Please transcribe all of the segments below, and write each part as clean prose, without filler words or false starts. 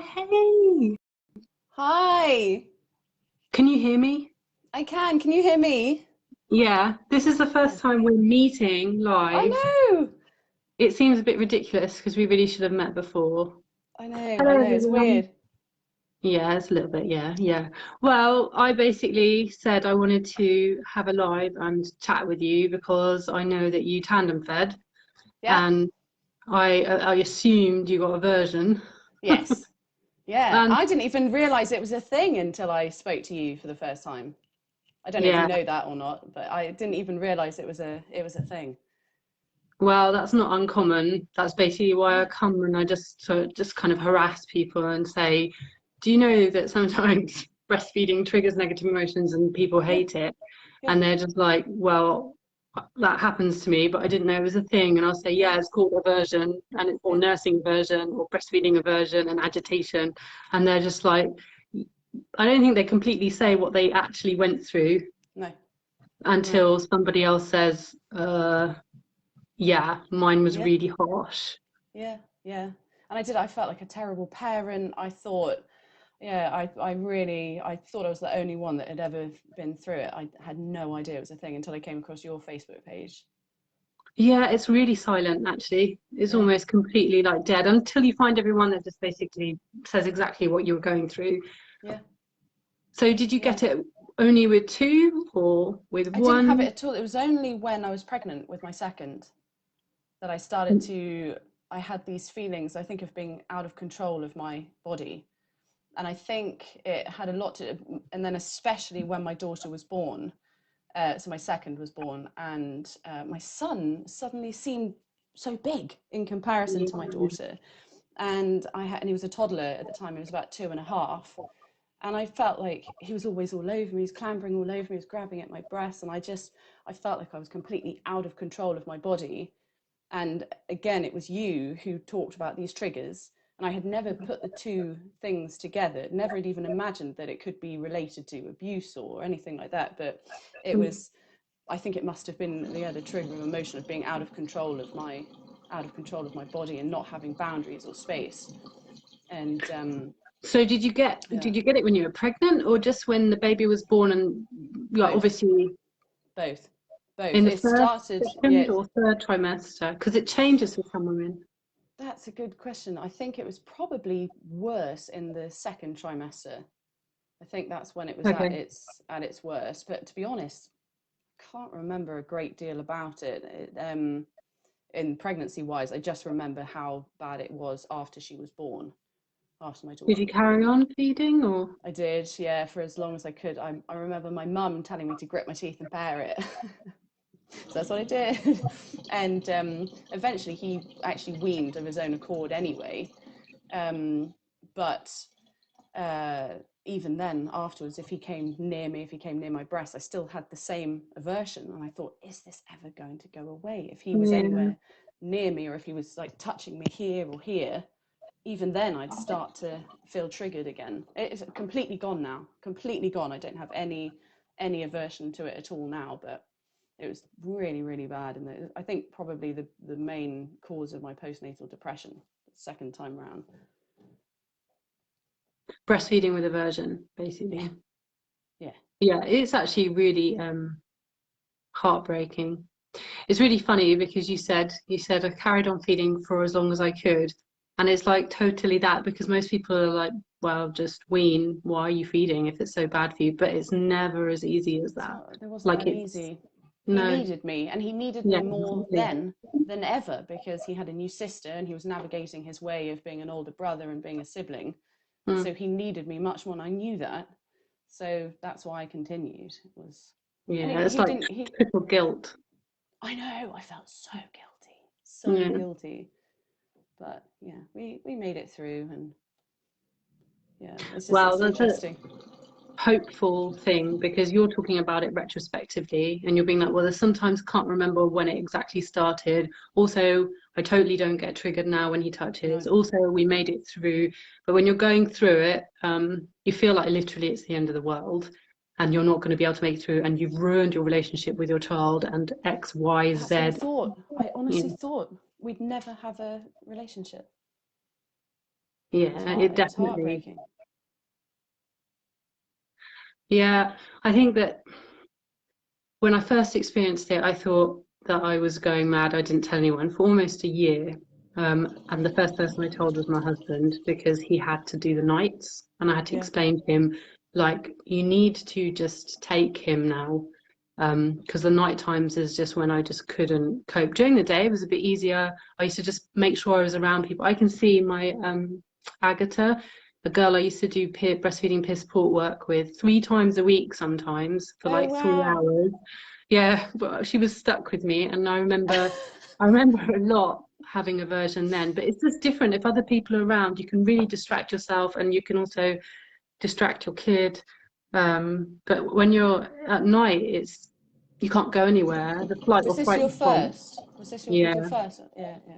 hey. Hi, Can you hear me? I can. Can you hear me? Yeah, this is the Yeah. first time we're meeting I live. know. It seems a bit ridiculous because we really should have met before. I know. I Hello, know. It's everyone. weird. Yeah, it's a little bit, yeah. Well, I basically said I wanted to have a live and chat with you because I know that you tandem fed Yeah. and I assumed you got aversion. Yes. Yeah. And I didn't even realize it was a thing until I spoke to you for the first time. I don't know if you yeah, know that or not, but I didn't even realize it was a thing. well, that's not uncommon. That's basically why I Yeah. come and I just kind of harass people and say, do you know that sometimes breastfeeding triggers negative emotions and people Yeah. hate it? Yeah. And they're just like, well, that happens to me, but I didn't know it was a thing. And I'll say, Yeah. yeah, it's called aversion or Yeah. nursing aversion or breastfeeding aversion and agitation. And they're just like, I don't think they completely say what they actually went through No. No. until somebody else says, yeah, mine was Yeah. really harsh. Yeah. Yeah. And I felt like a terrible parent. I thought, yeah, I thought I was the only one that had ever been through it. I had no idea it was a thing until I came across your Facebook page. Yeah, it's really silent actually. It's Yeah, almost completely like dead until you find everyone that just basically says exactly what you were going through. yeah, So did you yeah. get it only with two or with I didn't have it one? at all. It was only when I was pregnant with my second that I started to, I had these feelings, I think, of being out of control of my body. And I think it had a lot to, and then especially when my daughter was born, so my second was born, and my son suddenly seemed so big in comparison to my daughter. And he was a toddler at the time. He was about 2.5, and I felt like he was always all over me. He was clambering all over me. He was grabbing at my breasts, and I felt like I was completely out of control of my body. And again, it was you who talked about these triggers, and I had never put the two things together. Never had even imagined that it could be related to abuse or anything like that. But it was. I think it must have been the trigger of emotion of being out of control of my body and not having boundaries or space. And So yeah, did you get it when you were pregnant or just when the baby was born and like both, obviously both, both. in the It first, started, second yeah. or third trimester? Because it changes for some women. That's a good question. I think it was probably worse in the second trimester. I think that's when it was Okay. at its worst. But to be honest, I can't remember a great deal about it. In pregnancy wise, I just remember how bad it was after she was born, after my Did daughter you was carry born. on feeding or? I did, yeah, for as long as I could. I remember my mum telling me to grit my teeth and bear it. So that's what I did. And eventually he actually weaned of his own accord anyway. Um, but uh, even then, afterwards, if he came near me, if he came near my breast, I still had the same aversion. And I thought, is this ever going to go away? If he was Yeah. anywhere near me or if he was like touching me here or here, even then I'd start to feel triggered again. It's completely gone now, completely gone. I don't have any aversion to it at all now, but it was really, really bad. And I think probably the main cause of my postnatal depression, the second time round. Breastfeeding with aversion, Yeah, basically. yeah, Yeah, it's actually really heartbreaking. It's really funny because you said I carried on feeding for as long as I could. And it's like totally that because most people are like, well, just wean. Why are you feeding if it's so bad for you? But it's never as easy as it's that. not. It wasn't Like that it's easy. He no, needed me, and he needed yeah, me more exactly. then than ever because he had a new sister and he was navigating his way of being an older brother and being a sibling. And Mm, so he needed me much more, and I knew that. So that's why I continued. It was, and yeah, it's he like didn't. He, triple guilt. I know, I felt so Yeah. guilty. But yeah, we made it through, and yeah, Well, it's that's a interesting. hopeful thing because you're talking about it retrospectively and you're being like, well, I sometimes can't remember when it exactly started. Also, I totally don't get triggered now when he touches. No, Also, we made it through. But when you're going through it, you feel like literally it's the end of the world and you're not going to be able to make it through and you've ruined your relationship with your child and X, Y, that's what I Z. thought. I You honestly know, thought we'd never have a relationship. Yeah, it It's definitely. heartbreaking. Yeah, I think that when I first experienced it, I thought that I was going mad. I didn't tell anyone for almost a year. And the first person I told was my husband because he had to do the nights. And I had to Yeah. explain to him, like, you need to just take him now. Because the night times is just when I just couldn't cope. During the day, it was a bit easier. I used to just make sure I was around people. I can see my Agatha, the girl I used to do breastfeeding peer support work with 3 times a week sometimes for Oh like 3 wow. hours. Yeah, but she was stuck with me, and I remember a lot having aversion then. But it's just different. If other people are around, you can really distract yourself, and you can also distract your kid. But when you're at night, it's you can't go anywhere. The flight Was or this fright your response. first? Was this Yeah, your first? Yeah, yeah.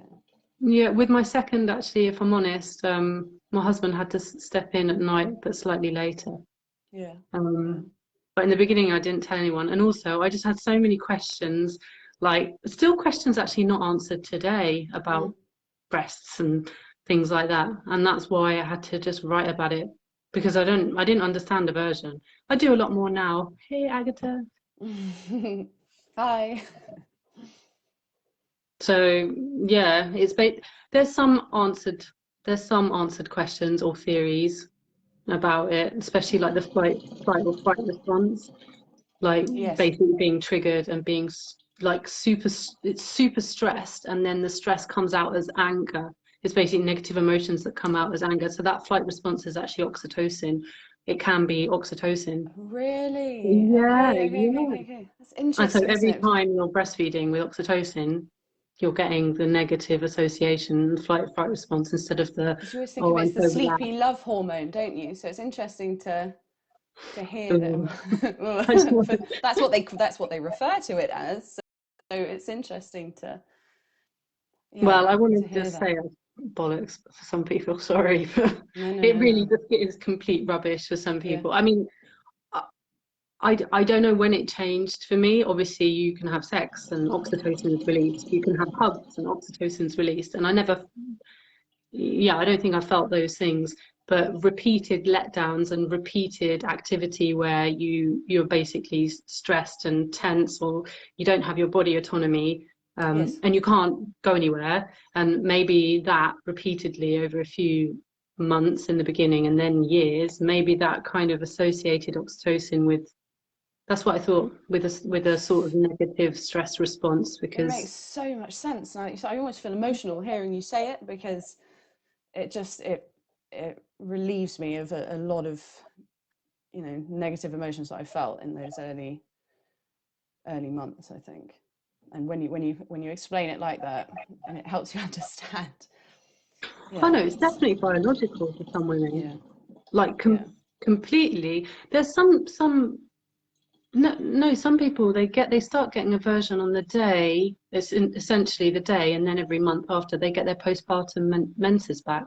yeah. With my second, actually, if I'm honest, my husband had to step in at night, but slightly later. Yeah. Yeah. Um, but in the beginning, I didn't tell anyone. And also, I just had so many questions, like still questions actually not answered today Mm. about breasts and things like that. And that's why I had to just write about it because I didn't understand aversion. I do a lot more now. Hey, Agatha. Hi. So yeah, there's there's some answered questions or theories about it, especially like the flight or fright response, like Yes. basically being triggered and being like it's super stressed, and then the stress comes out as anger. It's basically negative emotions that come out as anger. So that flight response is actually oxytocin. It can be oxytocin. Really? Yeah, Okay, okay, okay, yeah. okay, okay. That's And so interesting, isn't every it? time you're breastfeeding with oxytocin, you're getting the negative association, flight fright response instead of the, Because you always think of oh, it I'm as the so sleepy relaxed. love hormone, don't you? So it's interesting to hear Ooh. I just that. want to- That's what they refer to it as. So it's interesting to, yeah, Well, I want to to hear just that. say bollocks for some people, sorry, but No, no, it no, really no. just is complete rubbish for some Yeah. people. I mean, I don't know when it changed for me. Obviously, you can have sex and oxytocin is released. You can have hugs and oxytocin is released. And I never, yeah, I don't think I felt those things. But repeated letdowns and repeated activity where you're basically stressed and tense, or you don't have your body autonomy, Yes. and you can't go anywhere. And maybe that repeatedly over a few months in the beginning and then years, maybe that kind of associated oxytocin with that's what I thought with a sort of negative stress response It makes because so much sense. And I almost feel emotional hearing you say it because it relieves me of a lot of, negative emotions that I felt in those early months, I think. And when you explain it like that, and it helps you understand. I Yeah, know it's definitely biological for some women, yeah, like yeah. completely. There's some no, no, some people they start getting aversion on the day. Essentially the day, and then every month after they get their postpartum menses back.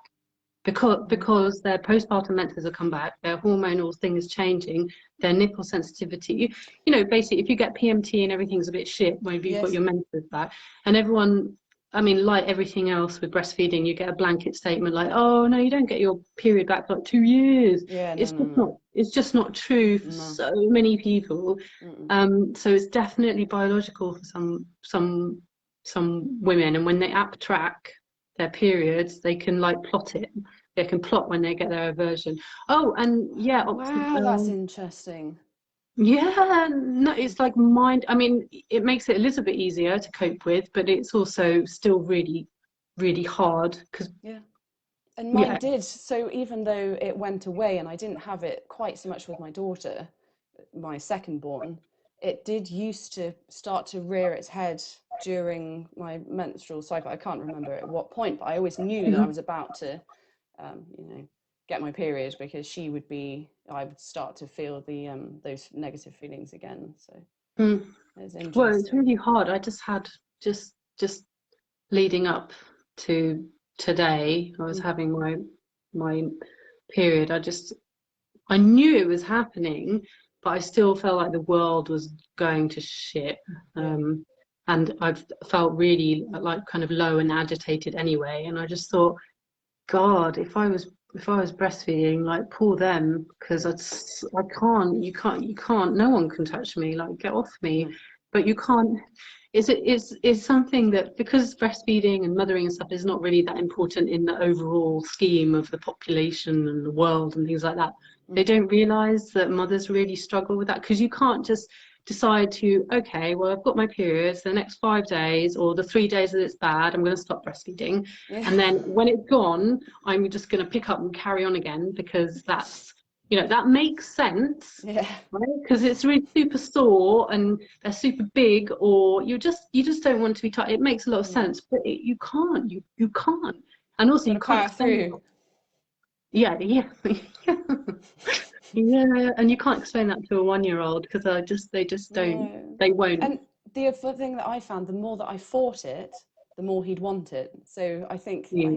Because their postpartum menses have come back, their hormonal thing is changing, their nipple sensitivity. Basically, if you get PMT and everything's a bit shit, maybe you've got Yes. your menses back, and everyone, I mean, like everything else with breastfeeding, you get a blanket statement like, "Oh no, you don't get your period back for like 2 years." Yeah. No. It's No. just No. not. It's just not true for No. so many people. Mm-mm. So it's definitely biological for some women, and when they app track their periods, they can like plot it. They can plot when they get their aversion. Oh, and yeah, Wow, that's interesting. yeah, no, Mm. it's like mind. I mean, it makes it a little bit easier to cope with, but it's also still really, really hard because Yeah. And mine yeah, did. So even though it went away and I didn't have it quite so much with my daughter, my second born, it did used to start to rear its head during my menstrual cycle. I can't remember at what point, but I always knew that I mhm, was about to, um, you know, get my period because I would start to feel those negative feelings again. So mm. it's Well, it's interesting. really hard. I just had just leading up to today, I was Mm. having my period. I knew it was happening, but I still felt like the world was going to shit. Yeah. And I've felt really like kind of low and agitated anyway. And I just thought, God, if I was if I was breastfeeding, like poor them, because I can't, you can't, no one can touch me, like get off me. Mm. But you can't, is something that, because breastfeeding and mothering and stuff is not really that important in the overall scheme of the population and the world and things like that, they Mm. don't realize that mothers really struggle with that, because you can't just decide to, okay, well, I've got my periods the next 5 days or the 3 days that it's bad, I'm going to stop breastfeeding. Yeah. And then when it's gone, I'm just going to pick up and carry on again, because that's, that makes sense, Yeah. right? Because it's really super sore and they're super big, or you just don't want to be tight. It makes a lot of Mm. sense, but you can't. And also Got you to can't power explain through. that. Yeah, yeah. Yeah, and you can't explain that to a 1-year-old, because they just don't, No. they won't. And the other thing that I found, the more that I fought it, the more he'd want it. So I think Yeah.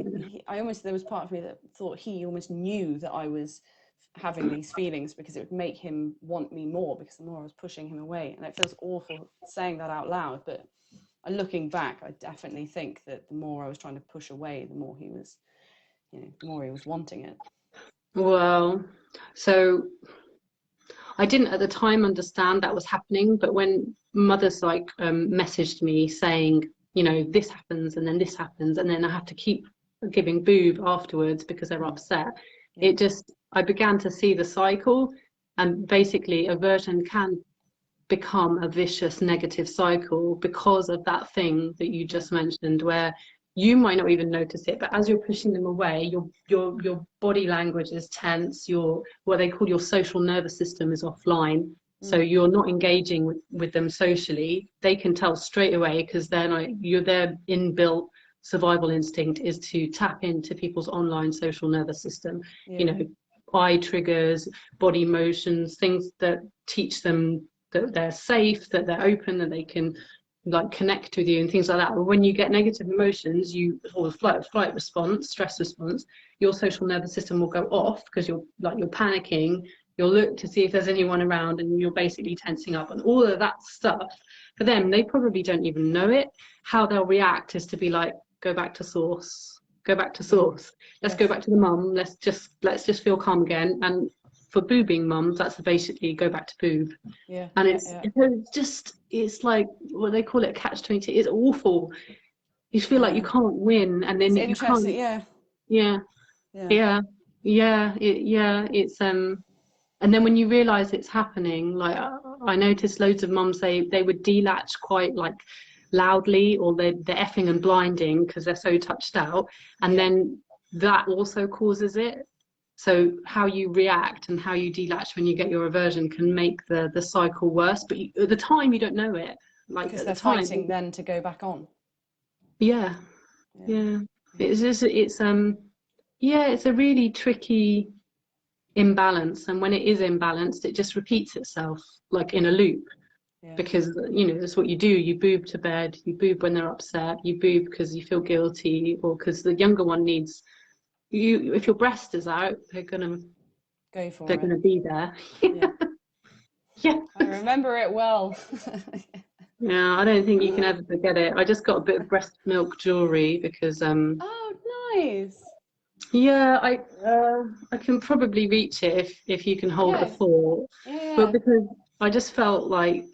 I almost, there was part of me that thought he almost knew that I was having these feelings, because it would make him want me more, because the more I was pushing him away. And it feels awful saying that out loud, but looking back, I definitely think that the more I was trying to push away, the more he was, the more he was wanting it. Well, so I didn't at the time understand that was happening, but when mothers like messaged me saying, this happens and then this happens, and then I have to keep giving boob afterwards because they're Mm. upset, Yeah. I began to see the cycle, and basically aversion can become a vicious negative cycle because of that thing that you Yeah. just mentioned, where you might not even notice it, but as you're pushing them away, your body language is tense, your what they call your social nervous system is offline, so Mm. you're not engaging with them socially. They can tell straight away, because they're like, their inbuilt survival instinct is to tap into people's online social nervous system, Yeah. eye triggers, body motions, things that teach them that they're safe, that they're open, that they can like connect with you and things like that. But when you get negative emotions, or flight response, stress response, your social nervous system will go off, because you're panicking. You'll look to see if there's anyone around, and you're basically tensing up, and all of that stuff. For them, they probably don't even know it. How they'll react is to be like, go back to source, go back to Mm. source. Let's go Yes. back to the mum. Let's just feel calm again. And for boobing mums, that's basically go back to boob. Yeah. And Yeah. it's Yeah. it's just it's like what they call it, catch-22. It's awful. You feel like you Yeah. can't win, and It's then you interesting. can't. Yeah. Yeah, Yeah. yeah, yeah. It's and then when you realize it's happening, like I noticed loads of mums, they would delatch quite like loudly, or they're effing and blinding because they're so touched out, and Yeah. then that also causes it. So how you react and how you delatch when you get your aversion can make the cycle worse. But at the time, you don't know it. Like Because at the they're time, fighting then to go back on. yeah, Yeah. yeah. Yeah. It's a really tricky imbalance, and when it is imbalanced, it just repeats itself like in a loop. Yeah. Because that's what you do. You boob to bed. You boob when they're upset. You boob because you feel guilty, or because the younger one needs you. If your breast is out, Go they're for it. gonna be there. Yeah. Yeah. I remember it well. Yeah, I don't think you can ever forget it. I just got a bit of breast milk jewelry because Oh, nice. yeah, I can probably reach it if you can hold the Yeah. fort. Yeah. But Yeah. because I felt like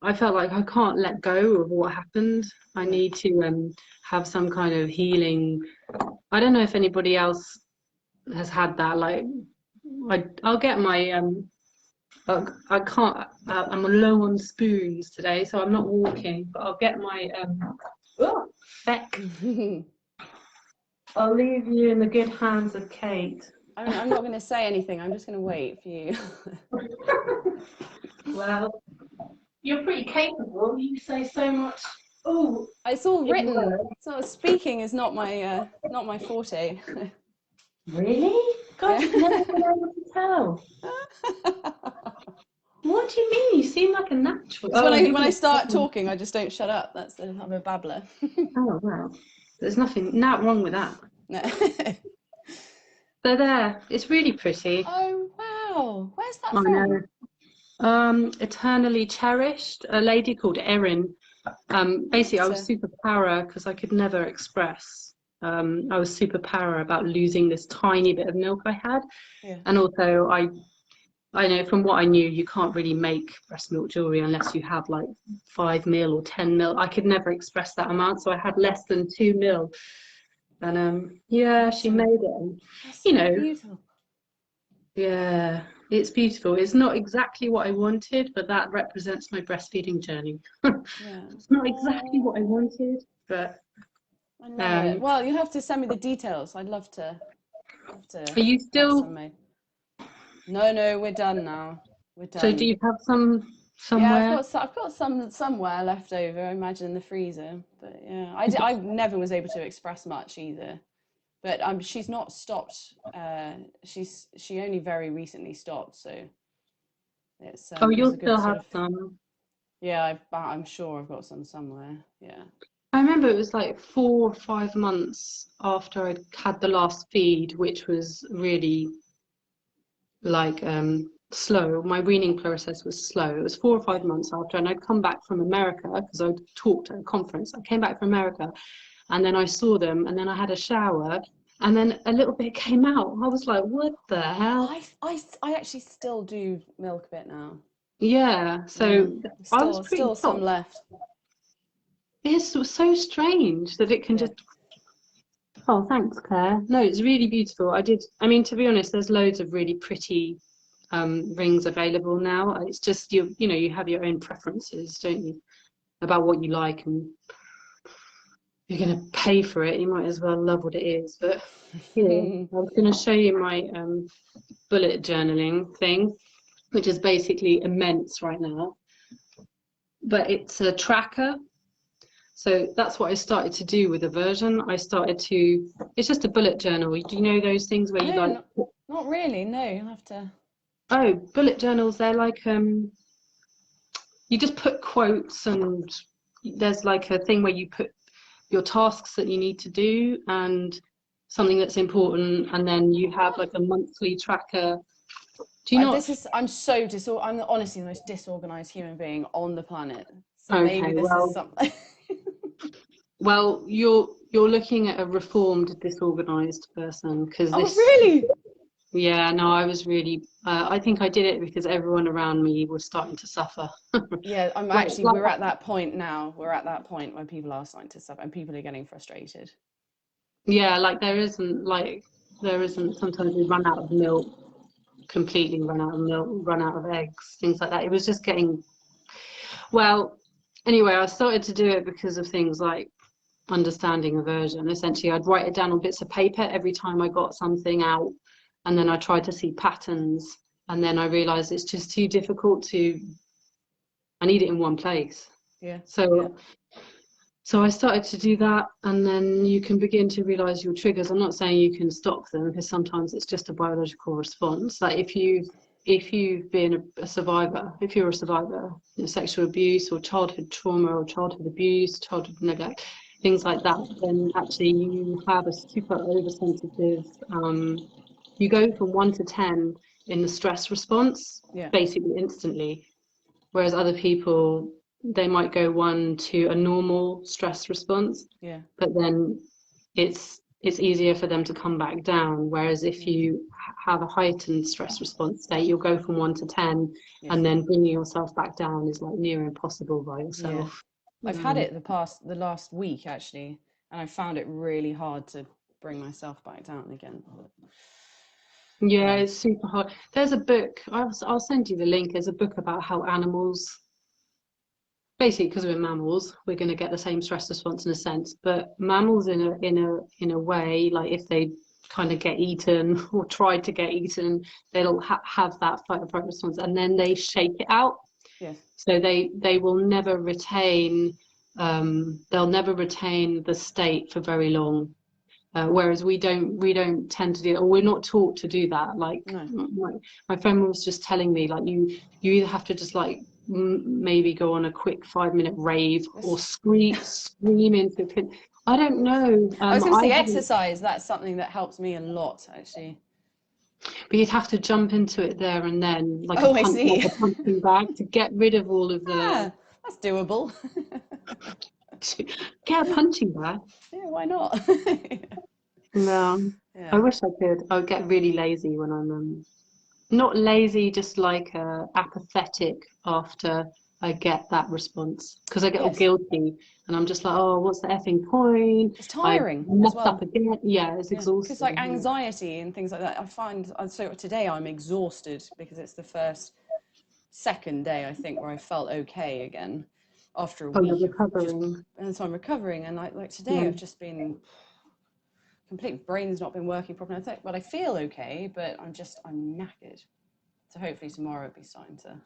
I can't let go of what happened. I No. need to have some kind of healing. I don't know if anybody else has had that. Like I'll get my I can't. I'm low on spoons today, so I'm not walking. But I'll get my oh, feck. I'll leave you in the good hands of Kate. I'm not going to say anything. I'm just going to wait for you. Well, you're pretty capable. You say so much. Oh, It's all in written. words. So speaking is not my forte. Really? God, Yeah. you've never been able to tell. What do you mean? You seem like a natural. It's Oh, you when I can. start talking, I just don't shut up. I'm a babbler. Oh wow. There's not wrong with that. No. They're there. It's really pretty. Oh wow, where's that I from? know. Eternally cherished. A lady called Erin. Basically, I was Glitter. super para because I could never express. I was super para about losing this tiny bit of milk I had. Yeah. And also I know from what I knew, you can't really make breast milk jewelry unless you have like 5 ml or 10 ml. I could never express that amount, so I had less than 2 ml. And yeah, she made it. And, That's you so know, beautiful. yeah, it's beautiful. It's not exactly what I wanted, but that represents my breastfeeding journey. Yeah. It's not exactly what I wanted, but I love it. um, Well, you have to send me the details. I'd love are to you have still? some made. No, we're done now. We're So do done. you have some Yeah, somewhere? I've got some somewhere left over. I imagine in the freezer. But yeah, I never was able to express much either. But she's not stopped. She only very recently stopped. So Oh, it's a you'll good still sort have of. some. Yeah, I'm sure I've got some somewhere. Yeah. I remember it was like 4 or 5 months after I'd had the last feed, which was really like slow. My weaning process was slow. It was 4 or 5 months after, and I'd come back from America because I'd talked at a conference. I came back from America, and then I saw them, and then I had a shower, and then a little bit came out. I was like, "What the hell?" I actually still do milk a bit now. Yeah. So I was pretty Still some shocked. left. It's so strange that it can Yeah. just. Oh, thanks, Claire. No, it's really beautiful. I mean, to be honest, there's loads of really pretty rings available now. It's just you know, you have your own preferences, don't you, about what you like, and you're going to pay for it. You might as well love what it is. But yeah, I was going to show you my bullet journaling thing, which is basically immense right now. But it's a tracker. So that's what I started to do with Aversion. It's just a bullet journal. Do you know those things where you No, like, not really. No, you'll have to. oh, bullet journals, they're like, you just put quotes, and there's like a thing where you put your tasks that you need to do and something that's important, and then you have like a monthly tracker. Do you not? I'm honestly the most disorganized human being on the planet. So maybe Okay, this is something. well, you're looking at a reformed, disorganized person because Oh, this. really? Yeah, no, I was really. I think I did it because everyone around me was starting to suffer. Yeah, Like we're at that point now. We're at that point where people are starting to suffer and people are getting frustrated. yeah, there isn't. Sometimes we run out of milk, completely run out of milk, run out of eggs, things like that. It was just getting. Well, anyway, I started to do it because of things like understanding aversion. Essentially, I'd write it down on bits of paper every time I got something out, and then I tried to see patterns, and then I realized it's just too difficult to. I need it in one place. Yeah, yeah, So I started to do that, and then you can begin to realize your triggers. I'm not saying you can stop them because sometimes it's just a biological response. Like if you've been a survivor, if you're a survivor of sexual abuse or childhood trauma or childhood abuse, childhood neglect, things like that, then actually you have a super oversensitive. You go from 1 to 10 in the stress response yeah, basically instantly, whereas other people, they might go 1 to a normal stress response, yeah, but then it's easier for them to come back down. Whereas if yeah, you have a heightened stress response state, you'll go from 1 to 10, yeah, and then bringing yourself back down is like near impossible by yeah. yourself. I've had it the last week actually, and I found it really hard to bring myself back down again. Yeah, Yeah, it's super hard. There's a book, I'll send you the link. There's a book about how animals, basically because we're mammals, we're going to get the same stress response in a sense, but mammals in a way, like if they kind of get eaten or try to get eaten, they'll have that fight or flight response, and then they shake it out. yes, So they will never retain, they'll never retain the state for very long. Whereas we don't tend to do it, or we're not taught to do that. Like no. my friend was just telling me, like you either have to just like maybe go on a quick 5 minute rave or scream into it. I don't know. I was going to I say haven't, exercise. That's something that helps me a lot, actually. but you'd have to jump into it there and then, Oh, I like see. a punching bag, to get rid of all of the. Ah, that's doable. Get a punching bag. Yeah, why not? No, I Yeah. wish I could. I would get really lazy when I'm not lazy, just like apathetic after I get that response because I get all Yes. guilty and I'm just like, oh, what's the effing point? It's I tiring as messed up well. again. Yeah, it's Yeah, because like exhausting. Yeah. anxiety and things like that, I find so today I'm exhausted because it's the second day I think where I felt okay again after a Oh, you're week of just, recovering. and so I'm recovering, and like today Yeah. I've just been complete brain's not been working properly. I think, but I feel okay, but I'm knackered. So hopefully tomorrow it'll be starting to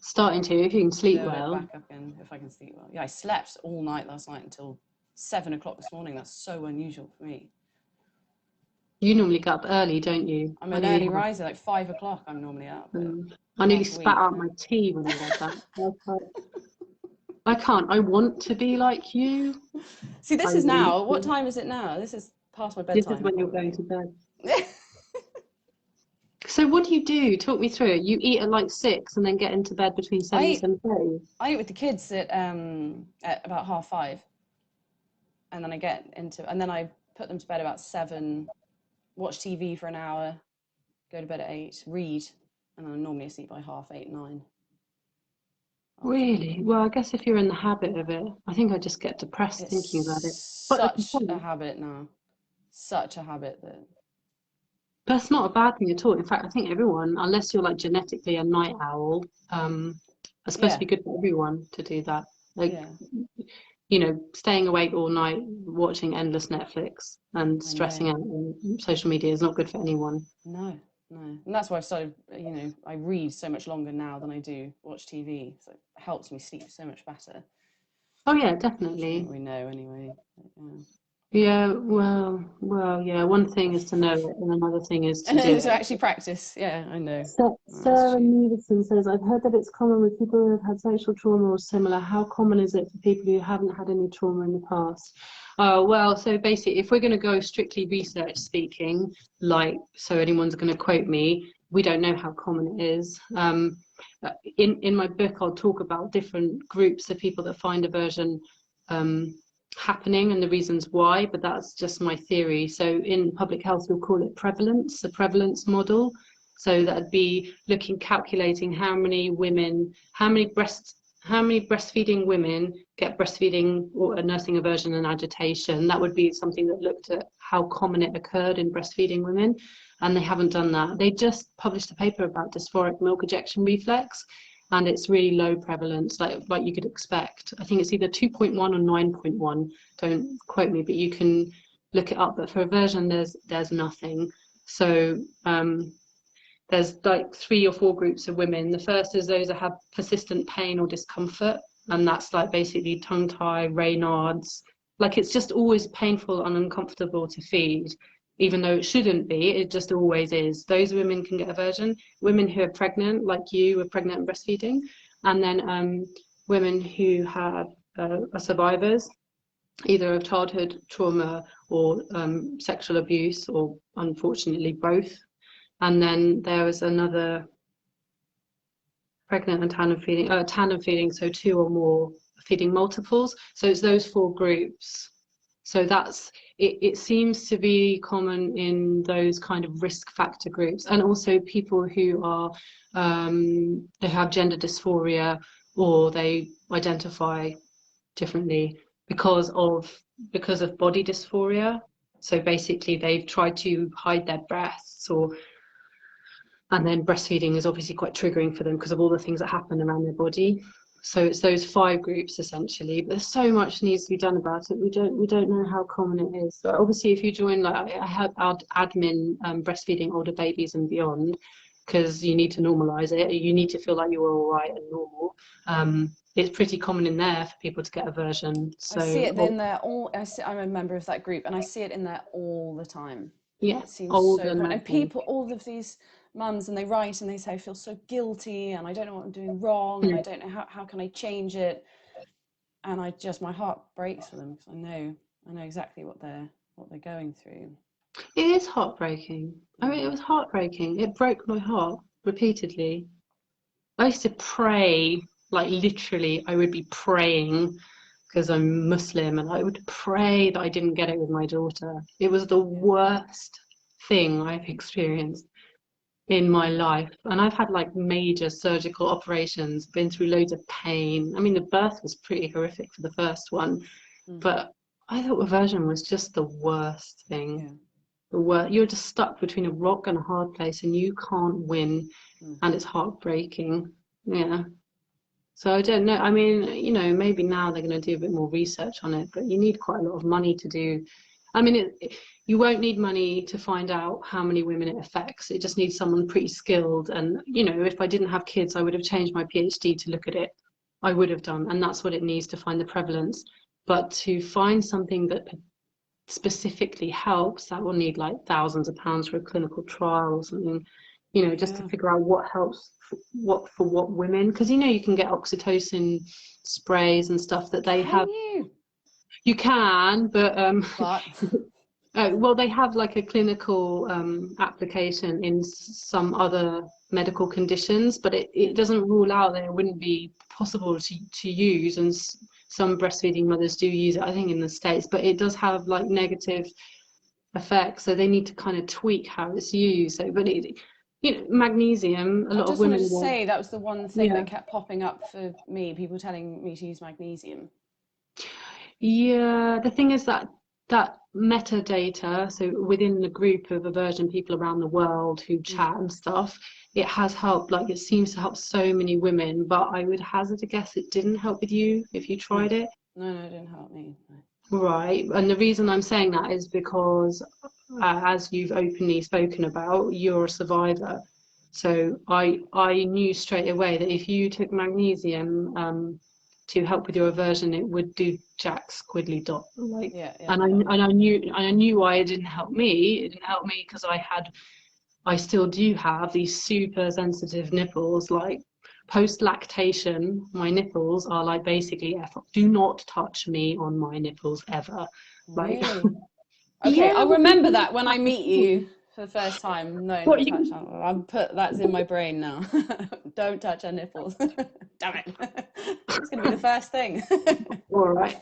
Starting to, if you can sleep build it well. back up in if I can sleep well. Yeah, I slept all night last night until 7 o'clock this morning. That's so unusual for me. You normally get up early, don't you? I'm I an nearly early have. riser, like 5 o'clock. I'm normally up, but I nearly last spat week, out no. my tea when I read that. I was like, I can't. I want to be like you. See, I this is want now. What to. time is it now? This is past my This is bedtime, when you're going probably. to bed. So what do you do? Talk me through it. You eat at like 6 and then get into bed between 7 and I 7:30. I eat with the kids at about 5:30, and then and then I put them to bed about 7, watch TV for an hour, go to bed at 8, read, and then I'm normally asleep by half 8, 9 after that. Really? Well, I guess if you're in the habit of it, I think I just get depressed It's thinking about it. But the such a point, habit now, such a habit that that's not a bad thing at all. In fact, I think everyone, unless you're like genetically a night owl, it's supposed to yeah, be good for everyone to do that. Like, yeah, staying awake all night watching endless Netflix and I know. stressing out on social media is not good for anyone. No, no. And that's why I've started, I read so much longer now than I do watch TV. So it helps me sleep so much better, Oh yeah, which I think definitely. we know anyway. But, yeah. Yeah, well, yeah. One thing is to know it, and another thing is to And do then to it. actually practice. Yeah, I know. Oh, that's Sarah true. Neveson says, I've heard that it's common with people who have had sexual trauma or similar. How common is it for people who haven't had any trauma in the past? Oh, well, so basically, if we're going to go strictly research speaking, like, so anyone's going to quote me, we don't know how common it is. In my book, I'll talk about different groups of people that find aversion happening and the reasons why, but that's just my theory. So in public health, we'll call it prevalence, the prevalence model. So that'd be calculating how many breastfeeding women get breastfeeding or a nursing aversion and agitation. That would be something that looked at how common it occurred in breastfeeding women, and they haven't done that. They just published a paper about dysphoric milk ejection reflex, and it's really low prevalence, like you could expect. I think it's either 2.1 or 9.1. Don't quote me, but you can look it up. But for aversion, there's nothing. So there's like 3 or 4 groups of women. The first is those that have persistent pain or discomfort, and that's like basically tongue tie, Raynaud's. Like it's just always painful and uncomfortable to feed, even though it shouldn't be. It just always is. Those women can get aversion. Women who are pregnant, like you, are pregnant and breastfeeding, and then women who have are survivors, either of childhood trauma or sexual abuse, or unfortunately both. And then there was another pregnant and tandem feeding, so 2 or more feeding multiples. So it's those 4 groups. So that's it. It seems to be common in those kind of risk factor groups, and also people who are they have gender dysphoria or they identify differently because of body dysphoria. So basically, they've tried to hide their breasts, and then breastfeeding is obviously quite triggering for them because of all the things that happen around their body. So it's those 5 groups essentially, but there's so much needs to be done about it. We don't know how common it is. So obviously, if you join, like I help admin breastfeeding older babies and beyond, because you need to normalize it. You need to feel like you're all right and normal. It's pretty common in there for people to get aversion. I see it in So there I'm a member of that group, and I see it in there all the time. yeah, It seems so older common. And nursing. people, all of these mums, and they write and they say, I feel so guilty and I don't know what I'm doing wrong and Yeah. I don't know how can I change it. And my heart breaks for them because I know exactly what they're going through. It is heartbreaking. I mean, it was heartbreaking. It broke my heart repeatedly. I used to pray, like literally, I would be praying because I'm Muslim, and I would pray that I didn't get it with my daughter. It was the worst thing I've experienced in my life. And I've had like major surgical operations, been through loads of pain. I mean, the birth was pretty horrific for the first one, Mm. but I thought aversion was just the worst thing. Yeah. The worst. You're just stuck between a rock and a hard place, and you can't win, and it's heartbreaking. Yeah. So I don't know. I mean, you know, maybe now they're going to do a bit more research on it, but you need quite a lot of money to do. I mean, you won't need money to find out how many women it affects. It just needs someone pretty skilled. And, you know, if I didn't have kids, I would have changed my PhD to look at it. I would have done. And that's what it needs to find the prevalence. But to find something that specifically helps, that will need like thousands of pounds for a clinical trial or something, you know, just to figure out what helps for what women, because you know you can get oxytocin sprays and stuff that they have. You can, but well, they have like a clinical application in some other medical conditions, but it doesn't rule out that it wouldn't be possible to use, and some breastfeeding mothers do use it, I think, in the States, but it does have like negative effects, so they need to kind of tweak how it's used. So, but you know, magnesium, a lot of women I just wanted to say that was the one thing that kept popping up for me, people telling me to use magnesium. Yeah, the thing is that metadata, so within the group of aversion people around the world who chat and stuff, it has helped. Like, it seems to help so many women, but I would hazard a guess it didn't help with you if you tried it. No, it didn't help me. Right, and the reason I'm saying that is because, as you've openly spoken about, you're a survivor. So I knew straight away that if you took magnesium to help with your aversion, it would do Jack Squiddly dot. Like, and I knew why it didn't help me. It didn't help me because I still do have these super sensitive nipples. Like, post lactation, my nipples are like basically do not touch me on my nipples ever. Like, really? Okay, I'll remember that when I meet you for the first time. No, not touch. I'll put that's in my brain now. Don't touch her nipples. Damn it! It's gonna be the first thing. All right.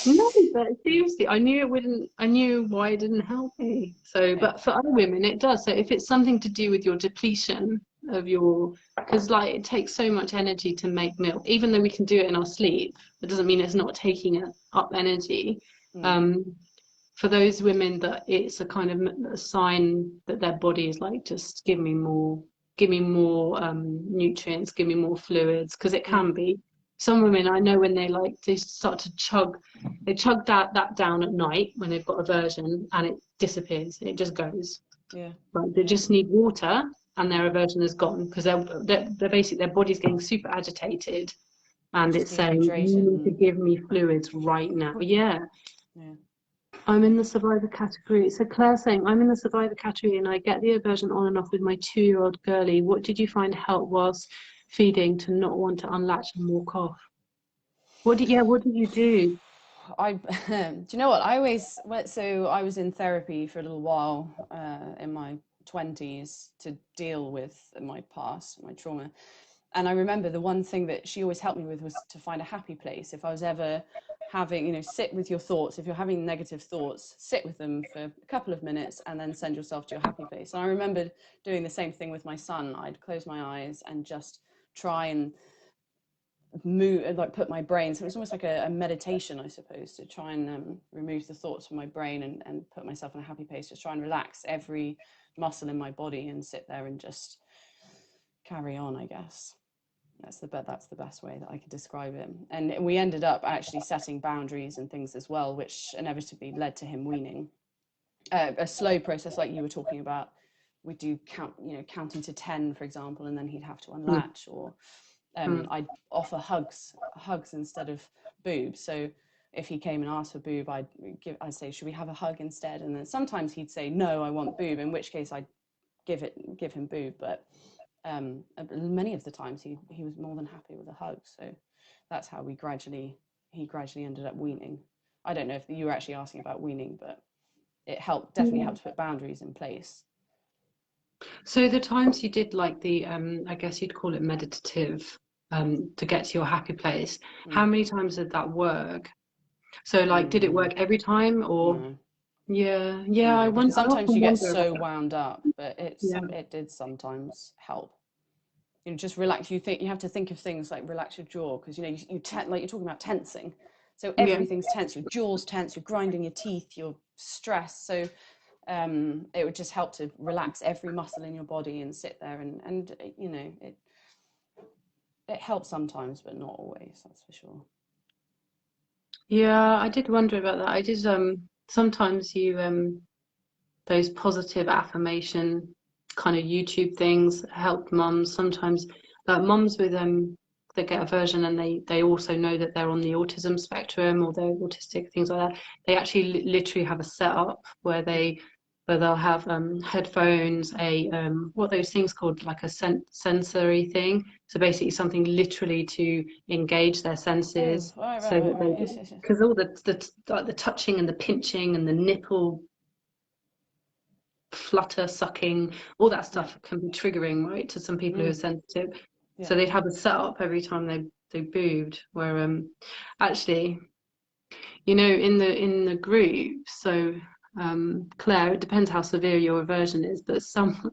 No, but seriously, I knew it wouldn't. I knew why it didn't help me. So, but for other women, it does. So, if it's something to do with your depletion of your, because like it takes so much energy to make milk, even though we can do it in our sleep, it doesn't mean it's not taking up energy. For those women that it's a kind of a sign that their body is like, just give me more nutrients, give me more fluids, because it can be. Some women I know, when they start to chug that down at night when they've got aversion, and it disappears, it just goes. Right, they just need water and their aversion is gone, because they're basically, their body's getting super agitated and it's saying, you need to give me fluids right now. I'm in the survivor category. So Claire's saying, I'm in the survivor category and I get the aversion on and off with my 2-year-old girlie. What did you find help whilst feeding to not want to unlatch and walk off? What did you do? Do you know what? I always went, so I was in therapy for a little while in my 20s to deal with my past, my trauma. And I remember the one thing that she always helped me with was to find a happy place. If I was ever having, you know, sit with your thoughts. If you're having negative thoughts, sit with them for a couple of minutes and then send yourself to your happy place. And I remember doing the same thing with my son. I'd close my eyes and just try and move and like put my brain, so it's almost like a meditation, I suppose, to try and remove the thoughts from my brain and put myself in a happy place, just try and relax every muscle in my body and sit there and just carry on, I guess. That's the best way that I could describe it. And we ended up actually setting boundaries and things as well, which inevitably led to him weaning. A slow process like you were talking about. We do counting to 10, for example, and then he'd have to unlatch, or I'd offer hugs instead of boob. So if he came and asked for boob, I'd say, should we have a hug instead? And then sometimes he'd say, no, I want boob, in which case I'd give him boob. But many of the times he was more than happy with a hug. So that's how he gradually ended up weaning. I don't know if you were actually asking about weaning, but it definitely helped to put boundaries in place. So the times you did like the I guess you'd call it meditative to get to your happy place. How Mm. many times did that work? So like, did it Mm, work every time, or no, yeah, no, because I sometimes often you get wonder about so that. wound up, but Yeah, it did sometimes help. You know, just relax. You have to think of things like relax your jaw, because you know like you're talking about tensing, so yeah, everything's tense. Your jaw's tense. You're grinding your teeth. You're stressed. So it would just help to relax every muscle in your body and sit there and you know it helps sometimes, but not always. That's for sure. yeah. I did wonder about that. I did sometimes you those positive affirmation kind of YouTube things help mums sometimes. Like mums with that get aversion and they also know that they're on the autism spectrum or they're autistic, things like that. They actually literally have a setup where they'll have headphones, a what are those things called, like a sensory thing. So basically something literally to engage their Oh, senses right, so right, right, that right. they, Yes, yes, yes. because all the like the touching and the pinching and the nipple flutter, sucking, all that Yeah, stuff can be triggering, right, to some people who are mm, sensitive. yeah. So they'd have a setup every time they boobed. Where actually, in the group, so Claire, it depends how severe your aversion is, but some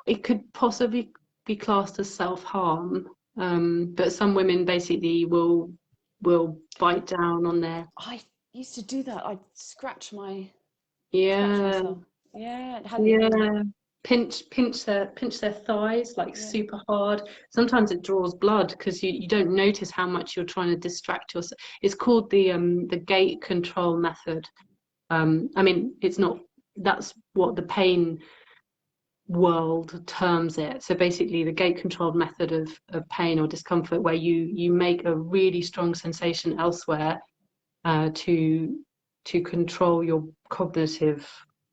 it could possibly be classed as self-harm. But some women basically will bite down on their I used to do that. I'd scratch yeah. myself. Yeah, it hadn't even. Yeah, pinch their thighs like Yeah. super hard. Sometimes it draws blood because you don't notice how much you're trying to distract yourself. It's called the gate control method. I mean, it's not. That's what the pain world terms it. So basically, the gate controlled method of pain or discomfort, where you make a really strong sensation elsewhere to control your cognitive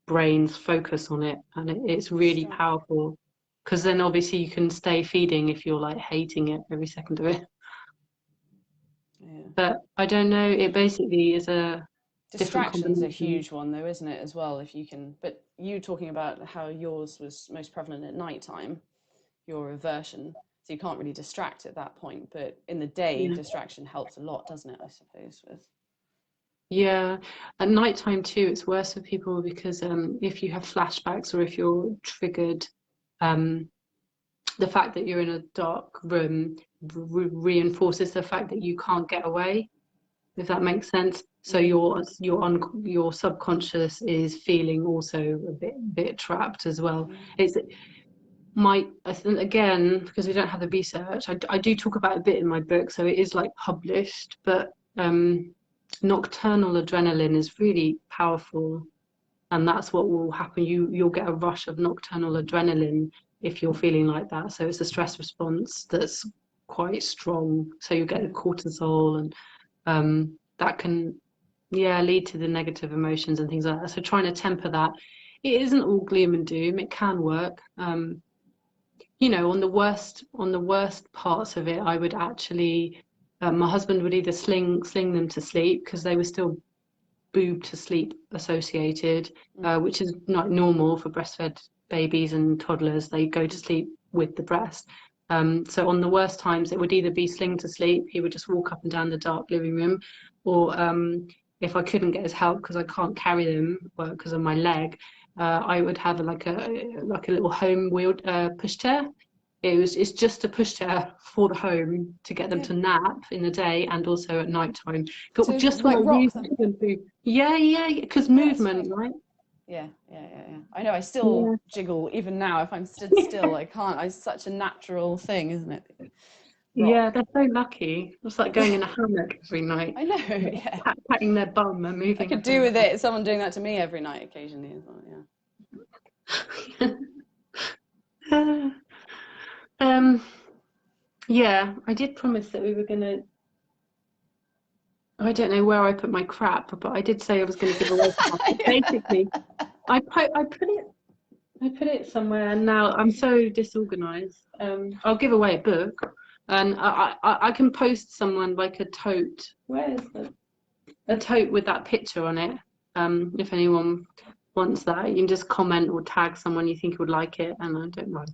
brain's focus on it, and it's really Strong. powerful because then obviously you can stay feeding if you're like hating it every second of it. Yeah. But I don't know, it basically is a different Distraction's a combination. huge one, though, isn't it, as well? If you can, but you talking about how yours was most prevalent at night time, your aversion, so you can't really distract at that point. But in the day, Yeah, distraction helps a lot, doesn't it? I suppose with. yeah. At nighttime too it's worse for people because if you have flashbacks or if you're triggered, um the fact that you're in a dark room reinforces the fact that you can't get away, if that makes sense. So Mm, your subconscious is feeling also a bit trapped as well. mm, It's I think, again, because we don't have the research, I do talk about it a bit in my book, so it is like published, but nocturnal adrenaline is really powerful, and that's what will happen. You'll get a rush of nocturnal adrenaline if you're feeling like that. So it's a stress response that's quite strong. So you get the yeah. cortisol, and that can, yeah, lead to the negative emotions and things like that. So trying to temper that, it isn't all gloom and doom. It can work. On the worst parts of it, I would actually, my husband would either sling them to sleep because they were still boob to sleep associated, Mm, which is not normal for breastfed babies and toddlers. They go to sleep with the breast. So on the worst times, it would either be sling to sleep. He would just walk up and down the dark living room, or if I couldn't get his help because I can't carry them because of my leg, I would have like a little home wheeled pushchair. It's just a pushchair for the home to get them yeah. to nap in the day and also at night time. But To just like want to use rock them. them to, yeah, because Oh, that's movement, funny. right? Yeah, yeah, yeah, yeah. I know. I still Yeah. jiggle even now. If I'm stood still, I can't. It's such a natural thing, isn't it? Yeah, Rock. they're so lucky. It's like going in a hammock every night, I know. like, Yeah. patting their bum and I moving could up do and with it. Someone doing that to me every night, occasionally as well. Yeah. down. um, yeah, I did promise that we were gonna. I don't know where I put my crap, but I did say I was going to give away stuff. But basically, I put it somewhere, and now I'm so disorganized. I'll give away a book, and I can post someone like a tote. Where is a tote with that picture on it? If anyone wants that, you can just comment or tag someone you think would like it, and I don't mind.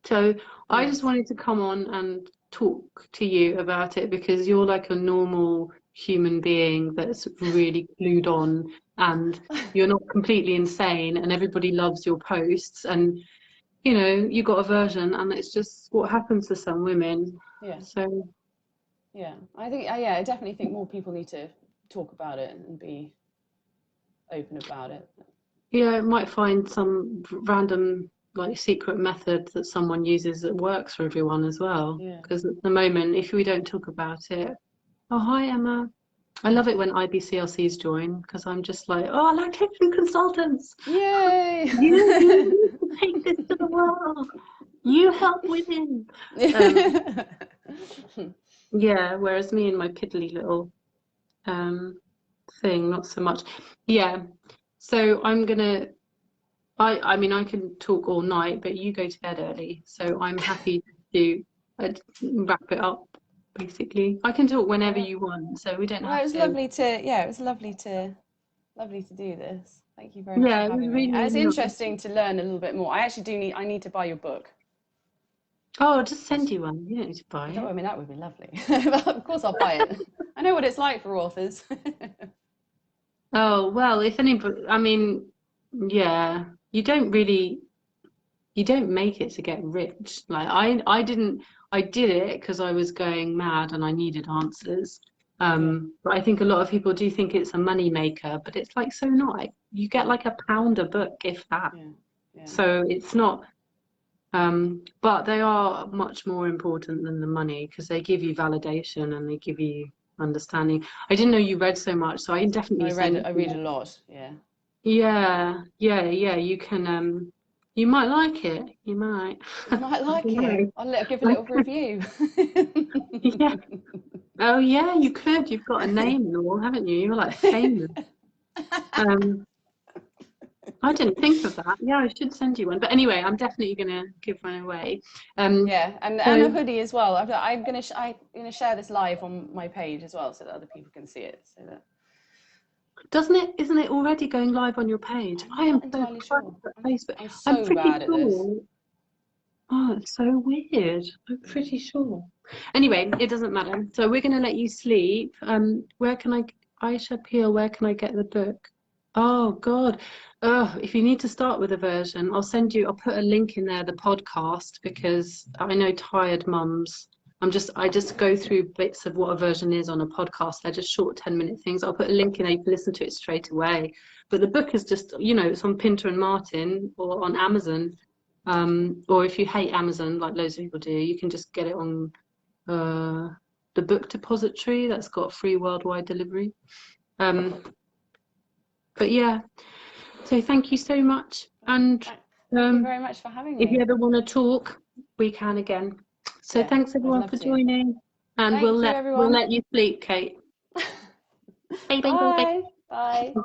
So I just Nice. wanted to come on and talk to you about it because you're like a normal human being that's really glued on, and you're not completely insane, and everybody loves your posts, and you know you got aversion, and it's just what happens to some women. Yeah. So Yeah, I think I definitely think more people need to talk about it and be open about it. yeah, it might find some random like secret method that someone uses that works for everyone as well. Yeah. Because at the moment, if we don't talk about it, oh hi Emma. I love it when IBCLCs join because I'm just like, oh, lactation consultants. Yay! You need to take this to the world. You help women. Yeah, whereas me and my piddly little thing, not so much. Yeah. So I mean I can talk all night, but you go to bed early, so I'm happy to wrap it up basically. I can talk whenever you want, so we don't Well, it have was to. lovely to, yeah, it was lovely to do this. Thank you very much for Yeah, it was having me. And really it's nice. interesting to learn a little bit more. I actually I need to buy your book. Oh, I'll just send you one. You don't need to buy I it. mean, that would be lovely. Of course, I'll buy it. I know what it's like for authors. Oh, well, if anybody, I mean, yeah, you don't make it to get rich. Like I did it because I was going mad and I needed answers. Yeah, But I think a lot of people do think it's a money maker, but it's like so not. Like, you get like £1 a book, if that. yeah, yeah. So it's not. But they are much more important than the money because they give you validation and they give you understanding. I didn't know you read so much, so I can definitely send I read you. a lot. Yeah. Yeah, yeah, yeah. You can you might like it. You might. I might I like it. don't I'll give a know. little review. Yeah. Oh yeah, you could. You've got a name and all, haven't you? You're like famous. Um, I didn't think of that. Yeah, I should send you one. But anyway, I'm definitely gonna give one away. Yeah, and a So hoodie as well. I'm gonna share this live on my page as well, so that other people can see it. So that doesn't it? Isn't it already going live on your page? I I'm am not so entirely crap sure. at Facebook. I'm I'm so pretty bad at this. sure. Oh, it's so weird. I'm pretty sure. Anyway, it doesn't matter. So we're gonna let you sleep. Where can Aisha Peel, where can I get the book? Oh God. Oh, if you need to start with Aversion, I'll put a link in there, the podcast, because I know tired mums. I just go through bits of what Aversion is on a podcast. They're just short 10-minute things. I'll put a link in there, you can listen to it straight away. But the book is just, it's on Pinter and Martin or on Amazon. Or if you hate Amazon, like loads of people do, you can just get it on the book depository that's got free worldwide delivery. But yeah, so thank you so much. And Thank you very much for having if you me. ever want to talk, we can again. So Yeah, thanks I'd everyone love for to. joining, and Thank you, we'll everyone. let you sleep, Kate. Bye bye bye bye. Bye. Bye.